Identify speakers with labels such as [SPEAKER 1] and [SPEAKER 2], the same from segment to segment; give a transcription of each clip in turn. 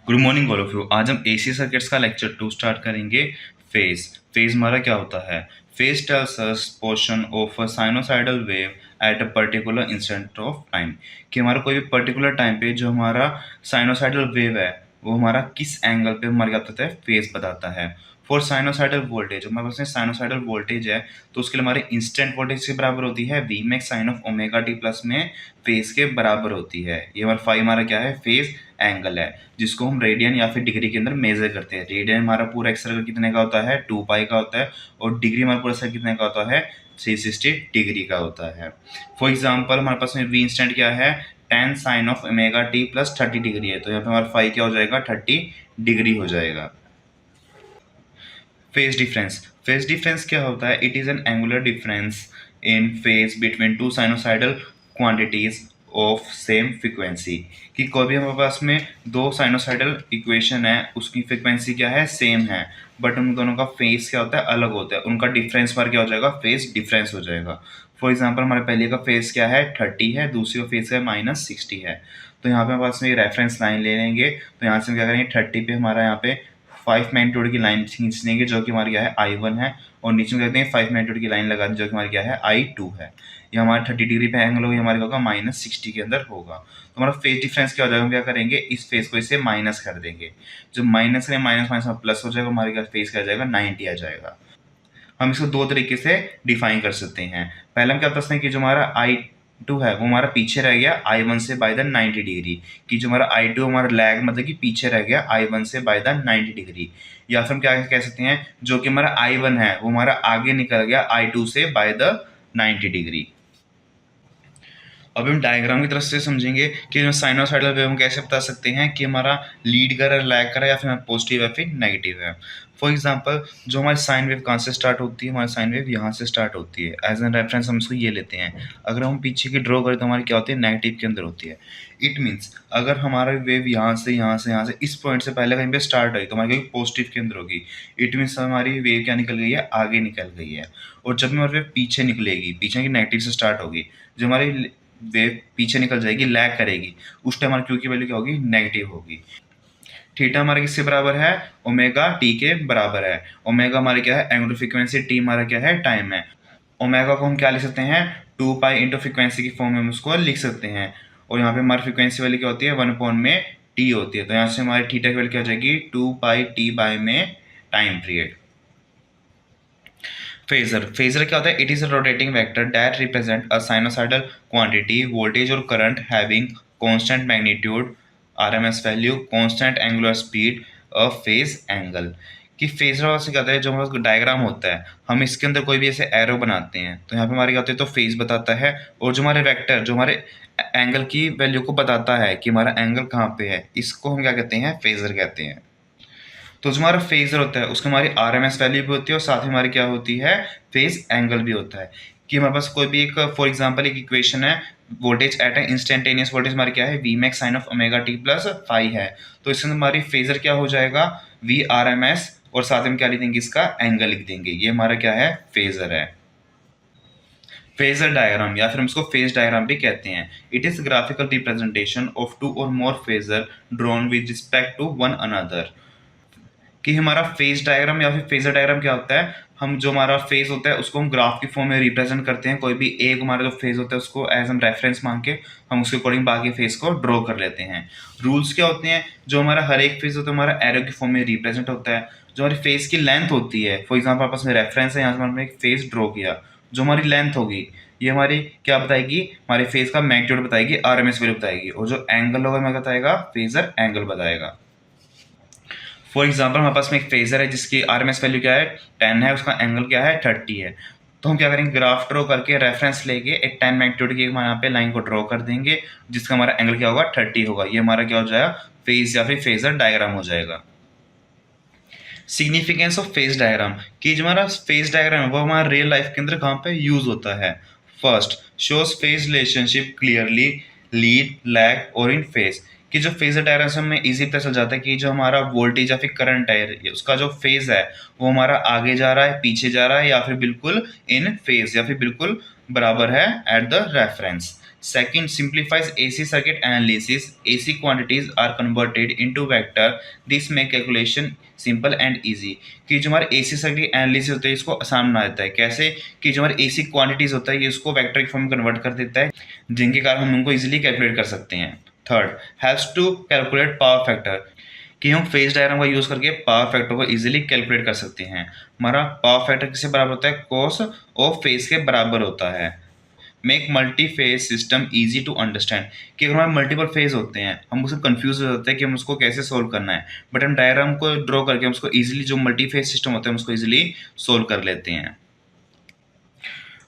[SPEAKER 1] Good morning all of you. आज हम AC circuits का लेक्चर 2 स्टार्ट करेंगे। फेज फेज हमारा क्या होता है? Phase tells us portion of a sinusoidal wave at a particular instant of time, कि हमारा कोई भी पर्टिकुलर टाइम पे जो हमारा साइनोसाइडल वेव है वो हमारा किस एंगल पे हमारे क्या बताता है, फेज बताता है। फॉर साइनोसाइडल वोल्टेज, हमारे पास में साइनोसाइडल वोल्टेज है तो उसके लिए हमारी इंस्टेंट वोल्टेज के बराबर होती है V max sine of omega T plus में फेज के बराबर होती है। ये हमारा फाई हमारा क्या है, फेज एंगल है, जिसको हम रेडियन या फिर डिग्री के अंदर मेजर करते हैं। रेडियन हमारा पूरा एक सर्कल कितने का होता है, 2 पाई का होता है, और डिग्री हमारा पूरा सर्कल कितने का होता है, 360 डिग्री का होता है। फॉर एग्जाम्पल हमारे पास में वी इंस्टेंट क्या है, ten sine of omega T plus 30 degree है, तो यहाँ पे हमारा फाई क्या हो जाएगा, 30 डिग्री हो जाएगा। फेज डिफरेंस, फेज डिफरेंस क्या होता है? It is an angular difference in phase between two sinusoidal quantities of same frequency. कि कोई भी हमारे पास में दो साइनोसाइडल इक्वेशन है, उसकी फ्रीक्वेंसी क्या है, सेम है, बट उन दोनों का फेज क्या होता है, अलग होता है। उनका डिफरेंस पर क्या हो जाएगा, फेज डिफरेंस हो जाएगा। फॉर एग्जाम्पल हमारे पहले का फेज क्या है, 30 है, दूसरी का फेज है -60 है। तो यहाँ पे हमारे पास में रेफरेंस लाइन ले लेंगे, तो यहाँ से हम क्या करेंगे, 30 पे हमारा यहाँ पे 5 मैग्नीट्यूड की लाइन खींच देंगे जो कि हमारी क्या है, I1 है, और नीचे में कहते हैं 5 मैग्नीट्यूड की लाइन लगा दी जो कि हमारी क्या है, I2 है। ये हमारा 30 डिग्री पे एंगल होगा, हमारे होगा -60 के अंदर होगा। तो हमारा फेज डिफरेंस क्या हो जाएगा, हम क्या करेंगे, इस फेज को इसे माइनस कर देंगे। जो माइनस करें, माइनस माइनस प्लस हो जाएगा, हमारे फेज क्या आ जाएगा, 90 आ जाएगा। हम इसको दो तरीके से डिफाइन कर सकते हैं। पहले हम क्या बता सकते हैं कि जो हमारा I2 है वो हमारा पीछे रह गया I1 से बाय द 90 डिग्री, कि जो हमारा I2 हमारा लैग मतलब कि पीछे रह गया I1 से बाय द 90 डिग्री। या फिर हम क्या कह सकते हैं, जो कि हमारा I1 है वो हमारा आगे निकल गया I2 से बाय द 90 डिग्री। अब हम डायग्राम की तरफ से समझेंगे कि जो साइनोसाइडल वेव हम कैसे बता सकते हैं कि हमारा लीड कर रहा है, लैग कर रहा है, या फिर पॉजिटिव है फिर नेगेटिव है। फॉर एग्जांपल जो हमारी साइन वेव कहाँ से स्टार्ट होती है, हमारी साइन वेव यहाँ से स्टार्ट होती है। एज एन रेफरेंस हम इसको ये लेते हैं। अगर हम पीछे की ड्रॉ करें तो हमारी क्या होती है, नेगेटिव के अंदर होती है। इट मीन्स अगर हमारा वेव यहाँ से यहाँ से यहाँ से इस पॉइंट से पहले कहीं पे स्टार्ट हुई तो हमारी पॉजिटिव के अंदर होगी। इट मीन्स हमारी वेव क्या निकल गई है, आगे निकल गई है। और जब हमारी वेव पीछे निकलेगी, पीछे की नेगेटिव से स्टार्ट होगी, जो हमारी वेव पीछे निकल जाएगी, लैग करेगी, उस टाइम हमारी क्यू की वैल्यू क्या होगी, नेगेटिव होगी। थीटा हमारे किसके बराबर है, ओमेगा टी के बराबर है। ओमेगा हमारी क्या है, एंगुलर फ्रीक्वेंसी, टी हमारा क्या है, टाइम है। ओमेगा को हम क्या लिख सकते हैं, 2 पाई इंटू फ्रीक्वेंसी की फॉर्म में हम उसको लिख सकते हैं। और यहाँ पे हमारी फ्रीक्वेंसी वैल्यू क्या होती है, 1 में टी होती है। तो यहाँ से हमारी थीटा की वैल्यू क्या हो जाएगी, 2 पाई टी बाय में टाइम पीरियड। फेजर, फेजर क्या होता है, it is a rotating vector that represent a sinusoidal quantity voltage और current having constant magnitude RMS value constant angular speed a phase angle. कि phasor से क्या होता है, जो हमारा डायग्राम होता है हम इसके अंदर कोई भी ऐसे एरो बनाते हैं तो यहाँ पे हमारे क्या होते हैं, तो फेज बताता है, और जो हमारे वेक्टर जो हमारे एंगल की वैल्यू को बताता है कि हमारा एंगल कहाँ पे है, इसको हम क्या कहते हैं, फेजर कहते हैं। तो जो हमारा फेजर होता है उसकी हमारी आरएमएस वैल्यू भी होती है और साथ ही हमारी क्या होती है, फेज एंगल भी होता है। कि हमारे पास कोई भी एक फॉर एग्जांपल एक इक्वेशन है, voltage at a instantaneous voltage हमारी क्या है, V max sine of omega T plus phi है। तो इसके अंदर हमारी फेजर क्या हो जाएगा, वी आर एम एस, और साथ में क्या लिख देंगे, इसका एंगल लिख देंगे। ये हमारा क्या है, फेजर है। फेजर डायग्राम या फिर हम इसको फेज डायग्राम भी कहते हैं। It is graphical representation of two और more phasor drawn with respect to one another. कि हमारा फेज डायग्राम या फिर फेजर डायग्राम क्या होता है, हम जो हमारा फेज होता है उसको हम ग्राफ की फॉर्म में रिप्रेजेंट करते हैं। कोई भी एक हमारा जो फेज होता है उसको एज हम रेफरेंस मान के हम उसके अकॉर्डिंग बाकी फेज को ड्रॉ कर लेते हैं। रूल्स क्या होते हैं, जो हमारा हर एक फेज होता है हमारा एरो की फॉर्म में रिप्रेजेंट होता है। जो हमारी फेज की लेंथ होती है, फॉर एग्जाम्पल आपस में रेफरेंस है, यहाँ से हमने एक फेज ड्रॉ किया, जो हमारी लेंथ होगी ये हमारी क्या बताएगी, हमारे फेज का मैग्नीट्यूड बताएगी, आरएमएस वैल्यू बताएगी, और जो एंगल होगा हमें बताएगा, फेजर एंगल बताएगा। फॉर एग्जाम्पल हमारे पास में एक फेजर है जिसकी आरएमएस वैल्यू क्या है, 10 है, उसका एंगल क्या है, 30 है। तो हम क्या करेंगे, ग्राफ ड्रॉ करके रेफरेंस लेके एक 10 मैग्नीट्यूड की यहाँ पे लाइन को ड्रॉ कर देंगे, जिसका हमारा एंगल क्या होगा, 30 होगा। ये हमारा क्या हो जाएगा, फेज या फिर फेजर डायग्राम हो जाएगा। सिग्निफिकेंस ऑफ फेज डायग्राम, कि जो हमारा फेज डायग्राम है वो हमारा रियल लाइफ के अंदर कहाँ पे यूज होता है। First, shows phase relationship clearly, lead, lag और इन फेज। कि जो फेजर डायग्राम से हमें इजी पता चल जाता है कि जो हमारा वोल्टेज या फिर करंट है उसका जो फेज है वो हमारा आगे जा रहा है, पीछे जा रहा है, या फिर बिल्कुल इन फेज या फिर बिल्कुल बराबर है at the reference. Second, simplifies AC circuit analysis. AC quantities are converted into vector. This make calculation simple and easy. कि जो हमारे एसी सर्किट एनालिसिस होता है इसको आसान बना देता है। कैसे? कि जो हमारे एसी क्वांटिटीज होता है ये उसको वेक्टर फॉर्म में कन्वर्ट कर देता है, जिनके कारण हम उनको इजीली कैलकुलेट कर सकते हैं। Third, helps to calculate power factor. कि हम फेज डायग्राम का यूज करके पावर फैक्टर को इजीली कैलकुलेट कर सकते हैं। हमारा पावर फैक्टर किससे बराबर होता है? कॉस ऑफ फेज के बराबर होता है। Make multi phase system easy to understand. कि अगर हमारे मल्टीपल फेज होते हैं हम उसको कंफ्यूज हो जाते हैं कि हम उसको कैसे सोल्व करना है, बट हम डायग्राम को ड्रॉ करके हम उसको इजीली, जो मल्टी फेज सिस्टम होता है हम उसको इजीली सोल्व कर लेते हैं।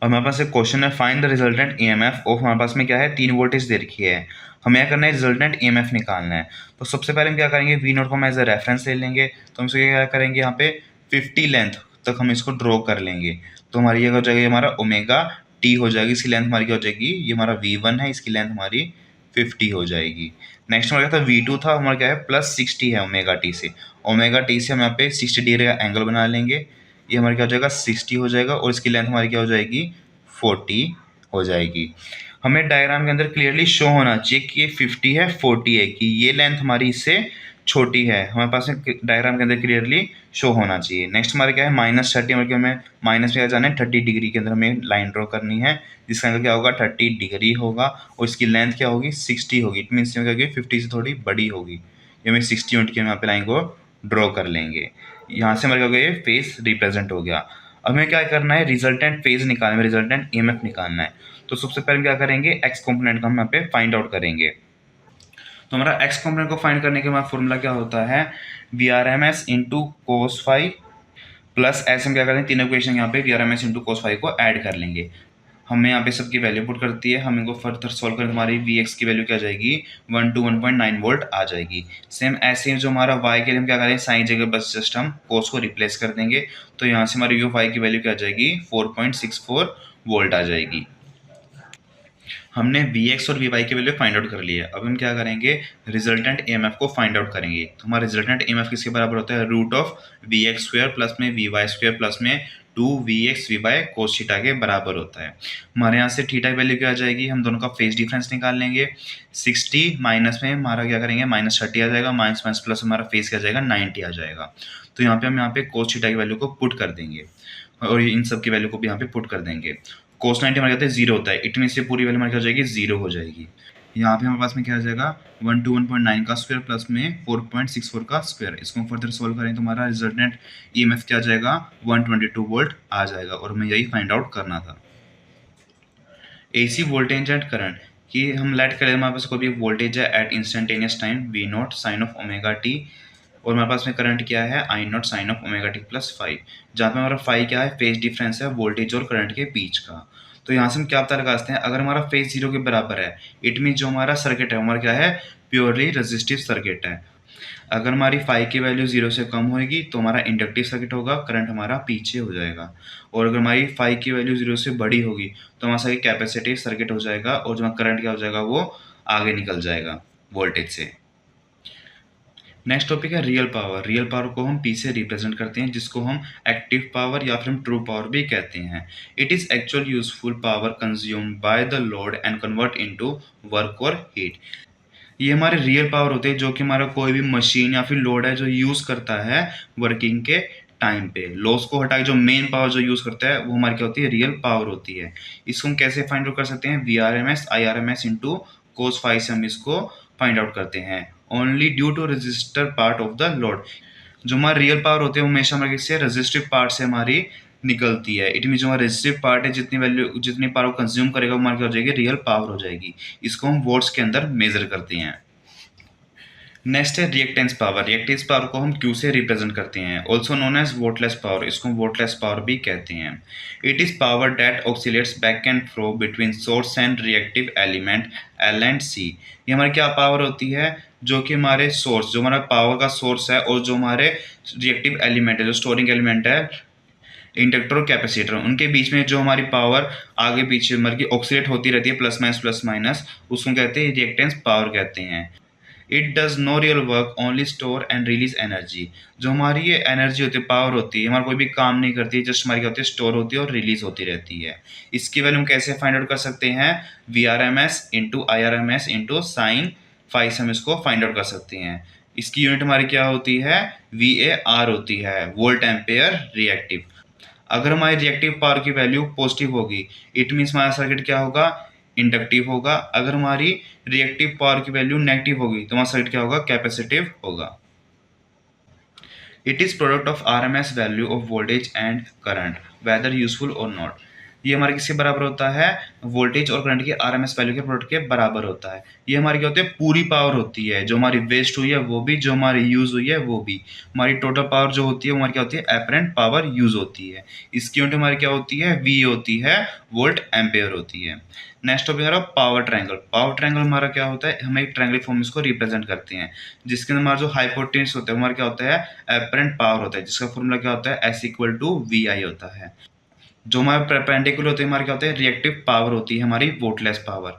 [SPEAKER 1] और हमारे पास एक क्वेश्चन है, find the resultant EMF of. हमारे पास में क्या है? 3 वोल्टेज दे रखी है, हमें क्या करना है? रिजल्टेंट ईएमएफ निकालना है। तो सबसे पहले हम क्या करेंगे? वी नोट को हम एज अ रेफरेंस ले लेंगे। तो हम इसको क्या करेंगे? यहाँ पे 50 लेंथ तक हम इसको ड्रॉ कर लेंगे। तो हमारी ये हो जाएगी हमारा ओमेगा टी हो जाएगी। इसकी लेंथ हमारी क्या हो जाएगी? ये हमारा V1 है, इसकी लेंथ हमारी 50 हो जाएगी। नेक्स्ट हमारा क्या था? V2 था, हमारा क्या है? प्लस 60 है ओमेगा टी से। ओमेगा टी से हम यहाँ पे 60 डिग्री का एंगल बना लेंगे। ये हमारा क्या हो जाएगा? 60 हो जाएगा और इसकी लेंथ हमारी क्या हो जाएगी? 40 हो जाएगी। हमें डायग्राम के अंदर क्लियरली शो होना चाहिए कि ये 50 है, 40 है, कि ये लेंथ हमारी इससे छोटी है। हमारे पास डायग्राम के अंदर क्लियरली शो होना चाहिए। नेक्स्ट हमारा क्या है? -30, मतलब हमें माइनस में जाना है 30 डिग्री के अंदर हमें लाइन ड्रॉ करनी है, जिसका अंदर क्या होगा? 30 डिग्री होगा और इसकी लेंथ क्या होगी? 60 होगी। इट मीन्स क्या होगी? 50 से थोड़ी बड़ी होगी। ये हमें 60 यूनिट की यहाँ पे लाइन को ड्रॉ कर लेंगे। यहाँ से हमारे क्या हो गया? ये फेज रिप्रेजेंट हो गया। अब हमें क्या करना है? रिजल्टेंट फेज निकालना है, रिजल्टेंट ईएमएफ निकालना है। तो सबसे पहले क्या करेंगे? एक्स कंपोनेंट का हम यहाँ पे फाइंड आउट करेंगे। तो हमारा एक्स कंपोनेंट को फाइंड करने के बाद फॉर्मूला क्या होता है? VRMS into cos five plus S. हम क्या करें? तीनों इक्वेशन यहाँ पे VRMS इंटू कोस फाइव को ऐड कर लेंगे। हमें यहाँ पे सबकी वैल्यू पुट करती है, हम इनको फर्दर सॉल्व करें तो हमारी Vx की वैल्यू क्या आ जाएगी? 1 to 1.9 वोल्ट आ जाएगी। सेम ऐसे जो हमारा y के लिए हम क्या करें? साइन जगह बस जस्ट हम कोस को रिप्लेस कर देंगे। तो यहाँ से हमारी y की वैल्यू क्या आ जाएगी? 4.64 वोल्ट आ जाएगी। हमने Vx और Vy की वैल्यू फाइंड आउट कर ली है। अब हम क्या करेंगे? रिजल्टेंट EMF को फाइंड आउट करेंगे। तो हमारा रिजल्टेंट EMF किसके बराबर होता है? Root of Vx square plus में Vy स्क्वायर प्लस में 2Vx Vy कोस थीटा के बराबर होता है। हमारे यहाँ से थीटा की वैल्यू क्या आ जाएगी? हम दोनों का फेज डिफरेंस निकाल लेंगे। 60 माइनस में हमारा क्या करेंगे? -30 आ जाएगा, माइनस माइनस प्लस हमारा फेज क्या आ जाएगा? 90 आ जाएगा। तो यहाँ पे हम यहाँ पे कोस थीटा की वैल्यू को पुट कर देंगे और इन सब की वैल्यू को भी यहाँ पे पुट कर देंगे। कोस 90 हमारे कहते हैं 0 होता है, इट मीन से पूरी वैल्यू हमारी क्या हो जाएगी? 0 हो जाएगी। यहाँ पे हमारे पास में क्या आ जाएगा? 1 to 1.9 का स्क्वायर प्लस में 4.64 का स्क्वायर। इसको हम फर्दर सोल्व करें तो हमारा रिजल्टेंट EMF क्या आ जाएगा? 122 वोल्ट आ जाएगा और हमें यही फाइंड आउट करना था। AC वोल्टेज एंड करंट कि हम लेट करें हमारे पास कोई भी वोल्टेज है at instantaneous time V0 sine of omega T, और हमारे पास में करंट क्या है? I0 sine of omega T plus 5, जहाँ पे हमारा 5 क्या है? फेज डिफरेंस है वोल्टेज और करंट के बीच का। तो यहाँ से हम क्या पता लगा सकते हैं? अगर हमारा फेज 0 के बराबर है इट मीन जो हमारा सर्किट है हमारा क्या है? प्योरली रेजिस्टिव सर्किट है। अगर हमारी 5 की वैल्यू 0 से कम होगी तो हमारा इंडक्टिव सर्किट होगा, करंट हमारा पीछे हो जाएगा। और अगर हमारी 5 की वैल्यू 0 से बड़ी होगी तो हमारा सर्किट कैपेसिटिव सर्किट हो जाएगा और जो करंट क्या हो जाएगा? वो आगे निकल जाएगा वोल्टेज से। नेक्स्ट टॉपिक है रियल पावर। रियल पावर को हम P से रिप्रेजेंट करते हैं, जिसको हम एक्टिव पावर या फिर हम ट्रू पावर भी कहते हैं। It is actual useful power consumed by the load and convert into work और हीट। ये हमारे रियल पावर होते हैं जो कि हमारा कोई भी मशीन या फिर लोड है जो यूज करता है वर्किंग के टाइम पे। लॉस को हटा के जो मेन पावर जो यूज करता है वो हमारी क्या होती है? रियल पावर होती है। इसको हम कैसे फाइंड आउट कर सकते हैं? VRMS IRMS into cos five से हम इसको फाइंड आउट करते हैं। Only due to resistor part of the load. जो हमारा रियल पावर होती है वो हमेशा हमारे किससे? रजिस्टिव पार्ट से हमारी निकलती है। इट मीन जो हमारा रजिस्टिव पार्ट है जितनी पावर कंज्यूम करेगा वो हमारी क्या हो जाएगी? रियल पावर हो जाएगी। इसको हम वोट्स के अंदर मेजर करते हैं। नेक्स्ट है रिएक्टेंस पावर। रिएक्टेंस पावर को हम Q से रिप्रेजेंट करते हैं, ऑल्सो नोन एज वोटलेस पावर। इसको हम वोटलेस पावर भी कहते हैं। It is power that oxalates back and fro between source and reactive element L and C। ये हमारी क्या पावर होती है? जो कि हमारे सोर्स, जो हमारा पावर का सोर्स है और जो हमारे रिएक्टिव एलिमेंट है, जो स्टोरिंग एलिमेंट है इंडक्टर और कैपेसिटर, उनके बीच में जो हमारी पावर आगे पीछे मतलब कि ऑक्सीलेट होती रहती है प्लस माइनस, उसको कहते हैं रिएक्टेंस पावर कहते हैं। It does no real work, only store and release energy. जो हमारी ये एनर्जी होती है, पावर होती है, हमारा कोई भी काम नहीं करती, जस्ट हमारी क्या होती है, स्टोर होती है और रिलीज होती रहती है। इसकी वैल्यू हम कैसे फाइंड आउट कर सकते हैं, V R M S into I R M S into sine five से हम इसको फाइंड आउट कर सकते हैं। इसकी यूनिट हमारी क्या होती है, वी ए आर होती है, वोल्ट एम्पेयर रिएक्टिव। अगर हमारी रिएक्टिव पावर की वैल्यू पॉजिटिव होगी, इट मीन्स हमारा सर्किट क्या होगा, इंडक्टिव होगा। अगर हमारी रिएक्टिव पावर की वैल्यू नेगेटिव होगी तो हमारा सर्किट क्या होगा, कैपेसिटिव होगा। It is product of R M S value of voltage and current whether useful और नॉट। ये हमारे किसके बराबर होता है, वोल्टेज और करंट की आरएमएस वैल्यू के प्रोडक्ट के बराबर होता है। ये हमारी क्या होती है, पूरी पावर होती है, जो हमारी वेस्ट हुई है वो भी, जो हमारी यूज हुई है वो भी। हमारी टोटल पावर जो होती है वो हमारी क्या होती है, एपरेंट पावर यूज होती है। इसकी यूनिट हमारी क्या होती है, वी होती है, वोल्ट एम्पेयर होती है। नेक्स्ट टॉपिक हमारा पावर ट्रायंगल। पावर ट्रायंगल हमारा क्या होता है, हम एक ट्रायंगल फॉर्म इसको रिप्रेजेंट करते हैं, जिसके अंदर हमारा जो हाइपोटेन्यूज होता है हमारा क्या होता है, एपरेंट पावर होता है, जिसका फॉर्मूला क्या होता है, एस इक्वल टू वी आई होता है। जो हमारे परपेंडिकुलर होते हैं हमारे क्या होते हैं, रिएक्टिव पावर होती है हमारी, वोल्टलेस पावर,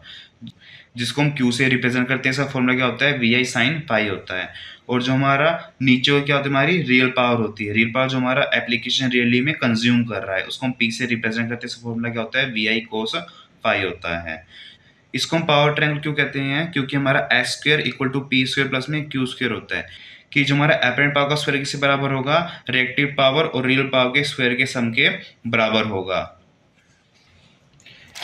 [SPEAKER 1] जिसको हम क्यू से रिप्रेजेंट करते हैं। इसका फॉर्मूला क्या होता है, वी आई साइन पाई होता है। और जो हमारा नीचे क्या होता है, हमारी रियल पावर होती है। रियल पावर जो हमारा एप्लीकेशन रियली में कंज्यूम कर रहा है, उसको हम पी से रिप्रेजेंट करते हैं। इसका फॉर्मूला क्या होता है, वी आई कोस पाई होता है। इसको हम पावर ट्रायंगल क्यों कहते हैं, क्योंकि हमारा S square equal to P square plus में क्यू स्क्वायर होता है, कि जो हमारा एपरेंट पावर का स्क्वायर किससे बराबर होगा, रिएक्टिव पावर और रियल पावर के स्क्वायर के सम के बराबर होगा।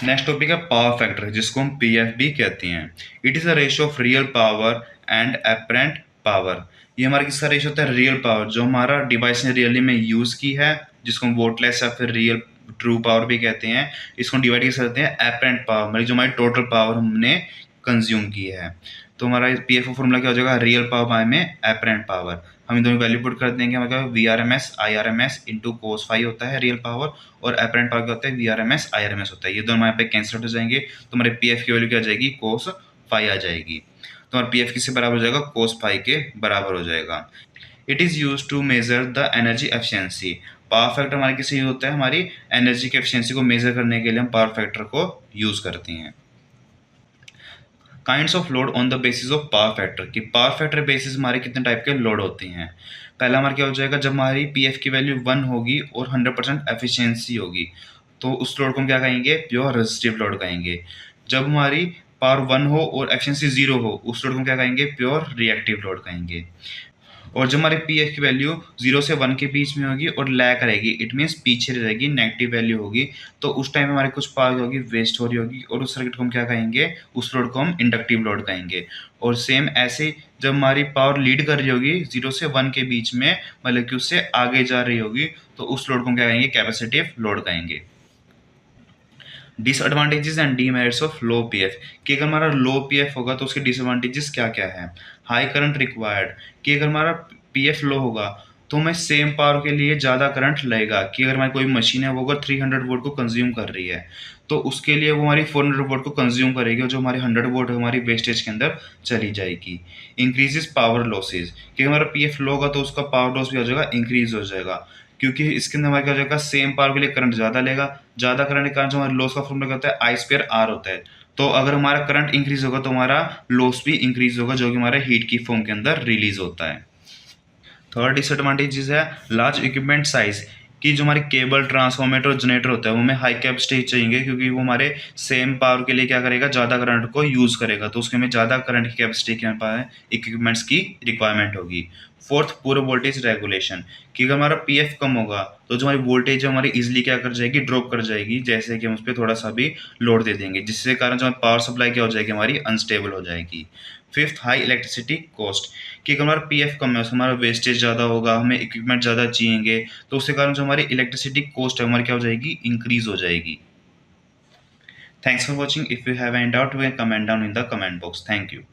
[SPEAKER 1] नेक्स्ट टॉपिक है पावर फैक्टर, जिसको हम पीएफ भी कहते हैं। It is a ratio of real power and apparent power. ये हमारा किसका रेशियो होता है, रियल पावर, जो हमारा डिवाइस ने रियली में यूज की है, जिसको हम वोल्टलेस या फिर रियल ट्रू पावर भी कहते हैं। इसको डिवाइड कैसे करते हैं, एपरेंट पावर, मतलब जो हमारी टोटल पावर हमने कंज्यूम की है। तो हमारा पी एफ फॉर्मूला क्या हो जाएगा, रियल पावर बाय में एपरेंट पावर। हम इन दोनों वैल्यू पुट कर देंगे, हमारा V R M S I R M S into cos five होता है रियल पावर, और एपरेंट पावर क्या होता है, V R M S I R M S होता है। ये दोनों हमारे पे कैंसिल हो जाएंगे, तो हमारे पी एफ की वैल्यू क्या आ जाएगी, कोस फाइव आ जाएगी। तो हमारा पी एफ किससे बराबर हो जाएगा, कोस फाइव के बराबर हो जाएगा। It is use to measure the energy efficiency. Power factor हमारे किससे यूज होता है, हमारी एनर्जी की एफिशिएंसी को मेजर करने के लिए हम पावर फैक्टर को यूज करते हैं। Kinds of load on the basis of power factor, कि पावर फैक्टर बेसिस हमारे कितने टाइप के लोड होते हैं। पहला हमारा क्या हो जाएगा, जब हमारी पी एफ की वैल्यू 1 होगी और 100% एफिशिएंसी होगी, तो उस लोड को हम क्या कहेंगे, प्योर रेजिस्टिव लोड कहेंगे। जब हमारी पावर 1 हो और एफिशिएंसी 0 हो, उस लोड को हम क्या कहेंगे, प्योर रिएक्टिव लोड कहेंगे। और जब हमारे पी एफ की वैल्यू 0 से 1 के बीच में होगी और लैग रहेगी, इट मीन्स पीछे रह जाएगी, नेगेटिव वैल्यू होगी, तो उस टाइम हमारी कुछ पावर होगी वेस्ट हो रही होगी, और उस सर्किट को हम क्या कहेंगे, उस लोड को हम इंडक्टिव लोड कहेंगे। और सेम ऐसे जब हमारी पावर लीड कर रही होगी 0 से 1 के बीच में, मतलब कि उससे आगे जा रही होगी, तो उस लोड को हम क्या कहेंगे, कैपेसिटिव लोड कहेंगे। Disadvantages and demerits of low PF, कि अगर हमारा लो पीएफ होगा तो उसके डिसएडवांटेजेस क्या क्या है। हाई करंट रिक्वायर्ड, कि अगर हमारा पीएफ लो होगा तो हमें सेम पावर के लिए ज़्यादा करंट लगेगा। कि अगर हमारी कोई मशीन है वो अगर 300 वोल्ट को कंज्यूम कर रही है, तो उसके लिए वो हमारी 400 वोल्ट को कंज्यूम करेगी, और जो हमारी 100 वोल्ट हमारी वेस्टेज के अंदर चली जाएगी। इंक्रीजेस पावर लॉसेज, कि हमारा पीएफ लो होगा तो उसका पावर लॉस भी हो जाएगा, इंक्रीज हो जाएगा, क्योंकि इसके अंदर हमारा क्या हो जाएगा, सेम पावर के लिए करंट ज़्यादा लेगा। ज़्यादा करंट के कारण जो हमारे लॉस का फॉर्मूला क्या होता है, आई स्क्वायर आर होता है। तो अगर हमारा करंट इंक्रीज होगा तो हमारा लॉस भी इंक्रीज होगा, जो कि हमारे हीट की फॉर्म के अंदर रिलीज होता है। थर्ड डिसएडवांटेजेस है लार्ज इक्विपमेंट साइज, कि जो हमारे केबल, ट्रांसफॉर्मेटर और जनरेटर होता है वो हमें हाई कैपेसिटी चाहिए, क्योंकि वो हमारे सेम पावर के लिए क्या करेगा, ज़्यादा करंट को यूज़ करेगा, तो उसके हमें ज़्यादा करंट की कैपेसिटी के पास इक्विपमेंट्स की रिक्वायरमेंट होगी। फोर्थ, पूरा वोल्टेज रेगुलेशन, कि अगर हमारा पीएफ कम होगा तो जो हमारी वोल्टेज है हमारी इजीली क्या कर जाएगी, ड्रॉप कर जाएगी, जैसे कि हम उस पर थोड़ा सा भी लोड दे देंगे, जिससे कारण जो पावर सप्लाई क्या हो जाएगी, हमारी अनस्टेबल हो जाएगी। फिफ्थ, हाई इलेक्ट्रिसिटी कॉस्ट, कि अगर हमारा पीएफ कम है तो हमारा वेस्टेज ज़्यादा होगा, हमें इक्विपमेंट ज़्यादा चाहिए, तो उसके कारण जो हमारी इलेक्ट्रिसिटी कॉस्ट है हमारी क्या हो जाएगी, इंक्रीज हो जाएगी। Thanks for watching. If you have any doubt, you can comment down in the comment box. Thank you.